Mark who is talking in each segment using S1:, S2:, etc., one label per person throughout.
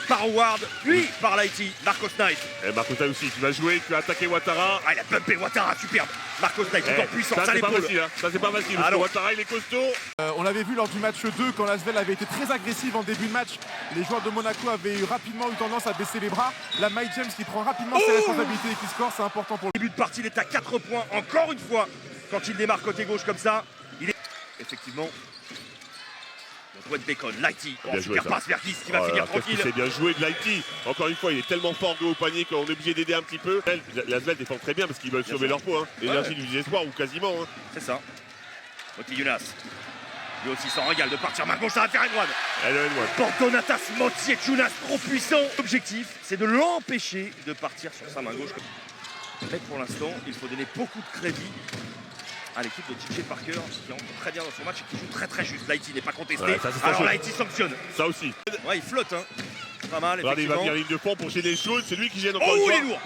S1: par Howard, puis par Lighty. Marcos Knight.
S2: Et Marcos Knight aussi, tu vas jouer, tu vas attaquer Ouattara.
S1: Ah, il a bumpé Ouattara, superbe. Marcos Knight, tout en puissance
S2: ça,
S1: à l'épaule.
S2: Hein. Ça, c'est pas facile. Parce que Ouattara, il est costaud.
S3: On l'avait vu lors du match 2, quand l'Asvel avait été très agressif en début de match. Les joueurs de Monaco avaient rapidement eu tendance à baisser les bras. Là, Mike James qui prend rapidement ses responsabilités et qui score, c'est important pour lui.
S1: Début de partie, il est à 4 points, encore une fois. Quand il démarre côté gauche comme ça, il est... Effectivement... Dwayne Bacon, Lighty, super passe vers qui va finir tranquille.
S2: C'est bien joué de Lighty. Encore une fois, il est tellement fort de haut panier qu'on est obligé d'aider un petit peu. L'Asvel défend très bien parce qu'ils veulent sauver leur peau. Hein. L'énergie du désespoir ou quasiment. Hein.
S1: C'est ça. Moti Younas. Lui aussi s'en régale de partir main gauche, ça va faire N1. Pour Donatas Moti Younas, trop puissant. L'objectif, c'est de l'empêcher de partir sur sa main gauche. Mais pour l'instant, il faut donner beaucoup de crédit à l'équipe de TJ Parker qui entre très bien dans son match et qui joue très juste. Lighty n'est pas contesté. Ouais, alors Lighty sanctionne.
S2: Ça aussi.
S1: Ouais, il flotte. Hein. Pas mal.
S2: Regardez, il va venir ligne de fond pour gêner les shoots. C'est lui qui gêne encore une fois.
S1: Il est lourd.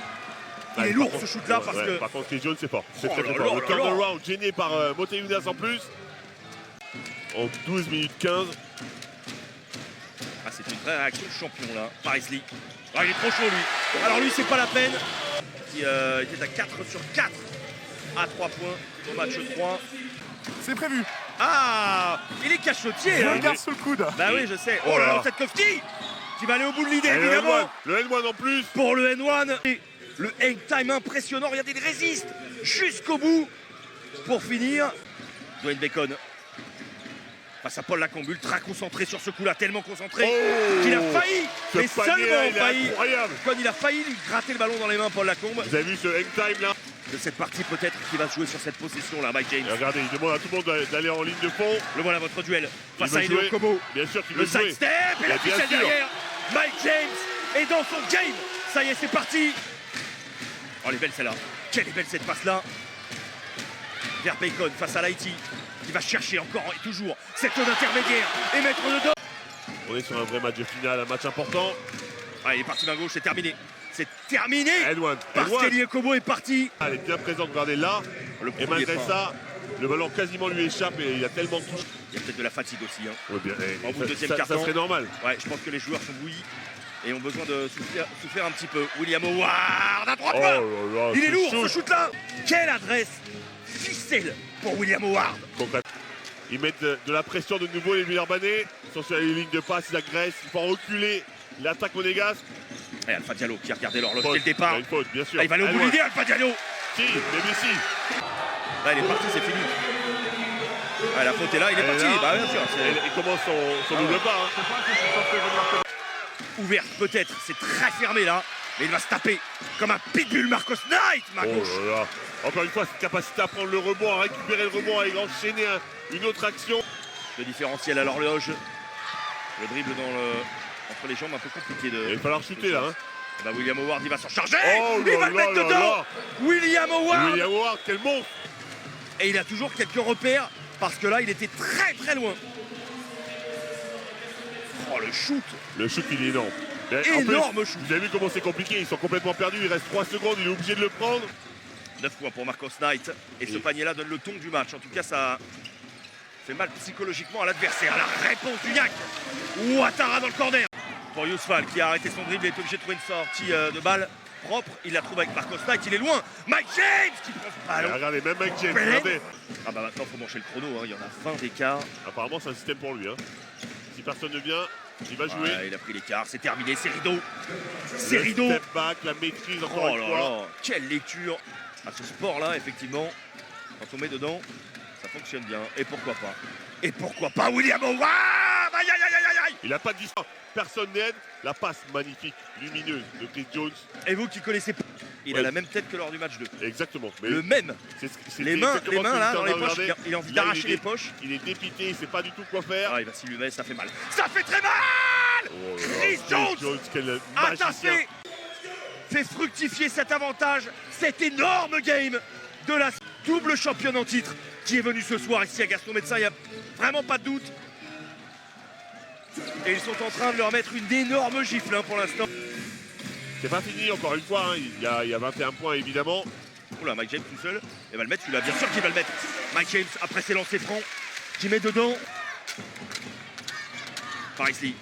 S1: Il est lourd ce shoot là parce que.
S2: Par contre, Chris Jones, c'est fort. C'est très fort. Le turnaround gêné par Moti Younas en plus. En 12 minutes 15.
S1: Ah, c'est une vraie réaction de champion là. Paris Lee. Ah, il est trop chaud lui. Alors lui, c'est pas la peine. Qui était à 4 sur 4 à 3 points au match 3.
S3: C'est prévu.
S1: Ah, il est cachotier.
S3: Hein. Regarde sous le coude.
S1: Bah oui, je sais. Oh là là, cette Kofti qui va aller au bout de l'idée, évidemment.
S2: Le N1 en plus.
S1: Pour le N1. Le hang time impressionnant. Regardez, il résiste jusqu'au bout. Pour finir, Dwayne Bacon face à Paul Lacombe, ultra concentré sur ce coup-là, tellement concentré qu'il a failli, mais seulement failli. Quand il a failli lui gratter le ballon dans les mains, Paul Lacombe.
S2: Vous avez vu ce hang time là
S1: de cette partie peut-être qui va se jouer sur cette possession là, Mike James.
S2: Et regardez, il demande à tout le monde d'aller en ligne de fond.
S1: Le voilà votre duel face à Hideo Kobo.
S2: Bien sûr qu'il veut jouer.
S1: Le side step et la ficelle derrière. Mike James est dans son game. Ça y est, c'est parti. Oh, elle est belle celle-là. Quelle est belle cette passe-là. Vers Bacon face à Lighty qui va chercher encore et toujours cette zone intermédiaire et mettre dedans.
S2: On est sur un vrai match de finale, un match important.
S1: Ah, il est parti main gauche, c'est terminé. C'est terminé parce qu'Hideo Kobo est parti.
S2: Elle est bien présente, regardez là. Et malgré ça, le ballon quasiment lui échappe et il a tellement touché.
S1: Il y a peut-être de la fatigue aussi. Hein.
S2: Ouais, bien,
S1: en bout de deuxième carton.
S2: Ça serait normal.
S1: Ouais, je pense que les joueurs sont bouillis et ont besoin de souffler un petit peu. William Howard à 3 points. Il est lourd ce shoot-là. Quelle adresse ficelle pour William Howard.
S2: Ils mettent de la pression de nouveau, les Villeurbanais. Ils sont sur les lignes de passe, ils agressent, il faut reculer. L'attaque monégasque.
S1: Et Alpha Diallo qui a regardé l'horloge dès le départ.
S2: Une faute, bien sûr.
S1: Ah, il va aller au bout de l'idée, Alpha Diallo.
S2: Si, mais si.
S1: Là, il est parti, c'est fini. Ah, la faute est là, il est parti. Bah, bien sûr.
S2: Il commence son double pas. Hein.
S1: Ouvert, peut-être. C'est très fermé là. Mais il va se taper comme un pitbull Marcos Knight, ma gauche.
S2: Oh là là. Encore une fois, cette capacité à prendre le rebond, à récupérer le rebond et enchaîner une autre action.
S1: Le différentiel à l'horloge. Le dribble entre les jambes, un peu compliqué de.
S2: Il va falloir shooter là. Hein.
S1: Et bah William Howard, il va s'en charger.
S2: Il
S1: va le mettre dedans. William
S2: Howard, quel monstre.
S1: Et il a toujours quelques repères parce que là, il était très loin. Oh, le shoot.
S2: Le shoot, il est énorme.
S1: Énorme shoot.
S2: Vous avez vu comment c'est compliqué, ils sont complètement perdus, il reste 3 secondes, il est obligé de le prendre.
S1: 9 points pour Marcos Knight. Et ce panier-là donne le ton du match. En tout cas, ça fait mal psychologiquement à l'adversaire. La réponse du Yak. Ouattara dans le corner. Pour Yousfal qui a arrêté son dribble, il est obligé de trouver une sortie de balle propre. Il la trouve avec Marcos Knight, il est loin. Mike James qui prend ce ballon.
S2: Regardez, même Mike James, regardez.
S1: Ah bah maintenant, il faut mancher le chrono. Hein. Il y en a 20 d'écart.
S2: Apparemment, c'est un système pour lui. Hein. Si personne ne vient, il va jouer.
S1: Ouais, il a pris l'écart, c'est terminé, c'est rideau. C'est rideau.
S2: Step back, la maîtrise encore une fois.
S1: Quelle lecture à ce sport-là, effectivement. Quand on met dedans, ça fonctionne bien. Et pourquoi pas? Et pourquoi pas William Howard? Aïe, aïe, aïe, aïe, aïe.
S2: Il n'a pas de distance. Personne n'aide. La passe magnifique, lumineuse de Chris Jones.
S1: Et vous qui connaissez pas, il a la même tête que lors du match 2.
S2: Exactement. Mais
S1: le même. Les mains là dans les poches. Il a envie d'arracher les poches.
S2: Il est dépité, il ne sait pas du tout quoi faire.
S1: Ah, il va s'y lever, ça fait mal. Ça fait très mal. Chris Jones a taffé, fait fructifier cet avantage, cet énorme game de la double championne en titre qui est venue ce soir ici à Gaston Médecin. Il n'y a vraiment pas de doute. Et ils sont en train de leur mettre une énorme gifle pour l'instant.
S2: C'est pas fini encore une fois, hein. Il y a 21 points évidemment.
S1: Oula, Mike James tout seul, il va le mettre celui-là, bien sûr qu'il va le mettre. Mike James après ses lancers francs, qui met dedans. Paris Lee.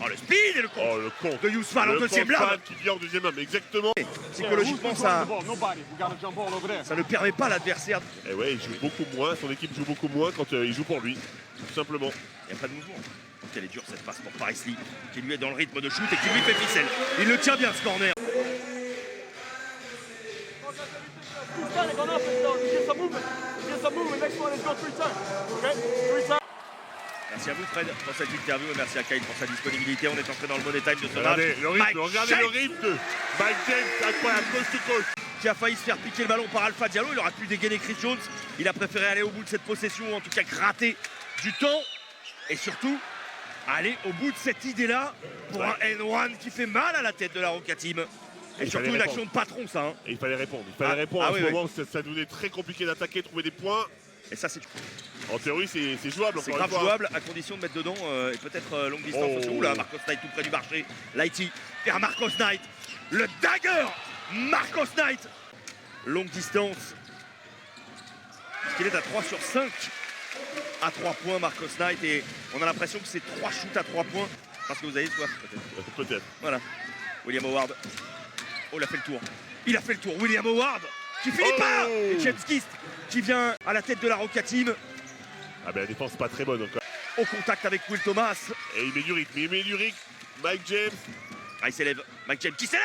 S1: Oh le speed et le
S2: Oh
S1: con
S2: le con.
S1: de Yousfal en
S2: Le
S1: deuxième
S2: con
S1: lame.
S2: fan qui vient en deuxième homme, exactement.
S1: Psychologiquement ça ne permet pas à l'adversaire.
S2: Et ouais, il joue beaucoup moins, son équipe joue beaucoup moins quand il joue pour lui, tout simplement.
S1: Il n'y a pas de mouvement. Elle est dure cette passe pour Paris Lee, qui lui est dans le rythme de shoot et qui lui fait ficelle. Il le tient bien ce corner. Merci à vous Fred pour cette interview et merci à Kyle pour sa disponibilité. On est entré dans le money time de ce match.
S2: Regardez le rythme, regardez le rythme de Mike James, incroyable, coast to coast.
S1: Qui a failli se faire piquer le ballon par Alpha Diallo. Il aurait pu dégainer Chris Jones. Il a préféré aller au bout de cette possession, ou en tout cas gratter du temps. Et surtout, aller au bout de cette idée-là pour un N1 qui fait mal à la tête de la Roca Team. Et surtout une action de patron, ça. Hein.
S2: Et il fallait répondre. Il fallait répondre.
S1: Ah
S2: à
S1: oui,
S2: ce
S1: oui.
S2: moment, ça devenait très compliqué d'attaquer, trouver des points.
S1: Et ça, c'est
S2: En théorie, c'est jouable.
S1: c'est
S2: encore
S1: grave
S2: une fois.
S1: jouable à condition de mettre dedans et peut-être longue distance aussi. Oula, Marcos Knight tout près du marché. Lighty vers Marcos Knight. Le dagger Marcos Knight. Longue distance. Parce qu'il est à 3 sur 5 à 3 points, Marcos Knight. Et on a l'impression que c'est 3 shoots à 3 points. Parce que vous avez soif, peut-être.
S2: Peut-être.
S1: Voilà. William Howard. Oh, il a fait le tour. Il a fait le tour. William Howard qui finit par. Et James Gist qui vient à la tête de la Roca Team.
S2: Ah ben la défense pas très bonne encore.
S1: Au contact avec Will Thomas.
S2: Et il met du rythme, Mike James.
S1: Ah, il s'élève. Mike James qui s'élève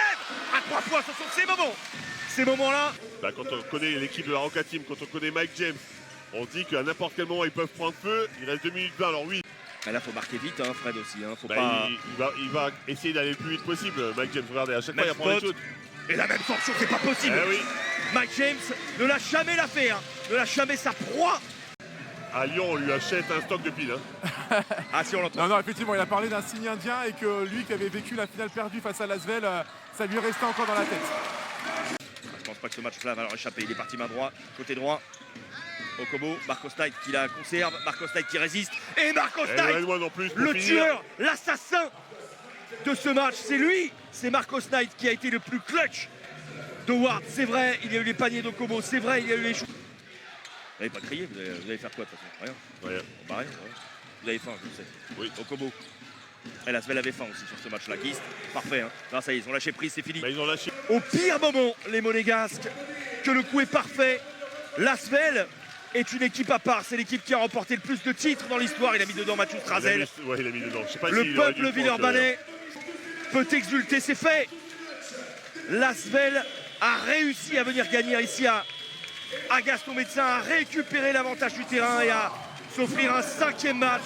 S1: à 3 points. Ce sont ces moments. Ces moments-là.
S2: Bah, quand on connaît l'équipe de la Roca Team, quand on connaît Mike James, on se dit qu'à n'importe quel moment ils peuvent prendre feu. Il reste 2 minutes 20, alors oui.
S1: Mais là, faut marquer vite, hein, Fred aussi. Hein. Faut
S2: Bah,
S1: pas.
S2: il va essayer d'aller le plus vite possible, Mike James. Regardez, à chaque fois il
S1: Même
S2: apprend les
S1: spot.
S2: choses.
S1: Et la même sanction, c'est pas possible.
S2: Eh oui.
S1: Mike James ne lâche jamais l'affaire. Ne lâche jamais sa proie.
S2: À Lyon, on lui achète un stock de piles. Hein.
S1: Ah, si on l'entend.
S3: Non, effectivement, il a parlé d'un signe indien et que lui qui avait vécu la finale perdue face à Lasvel, ça lui restait encore dans la tête.
S1: Je pense pas que ce match-là va leur échapper. Il est parti main droit, côté droit. Okobo, Marcos Knight qui la conserve. Marcos Knight qui résiste. Et Marcos
S2: Et
S1: Knight,
S2: moi non plus, pour
S1: le
S2: finir.
S1: tueur, l'assassin de ce match. C'est lui. C'est Marcos Knight qui a été le plus clutch de Ward. C'est vrai, il y a eu les paniers d'Okobo. C'est vrai, il y a eu les choux. Vous n'avez pas crié, vous allez faire quoi de toute façon? Rien.
S2: Ouais.
S1: Bon, bah, rien, ouais. Vous avez faim, je sais.
S2: Oui.
S1: Okobo. Et Lasvel avait faim aussi sur ce match-là. Gist, parfait. Hein. Non, ça y est, ils ont lâché prise, c'est fini.
S2: Bah, ils ont lâché.
S1: Au pire moment, les Monégasques, que le coup est parfait. Lasvel est une équipe à part. C'est l'équipe qui a remporté le plus de titres dans l'histoire. Il a mis dedans Mathieu Strazel.
S2: Ouais, il a mis dedans. Je sais pas
S1: Le
S2: s'il aurait dû
S1: peuple
S2: le prendre,
S1: villeurbanais peut exulter, c'est fait. Lasvel a réussi à venir gagner ici à Gaston Médecin, à récupérer l'avantage du terrain et à s'offrir un 5e match.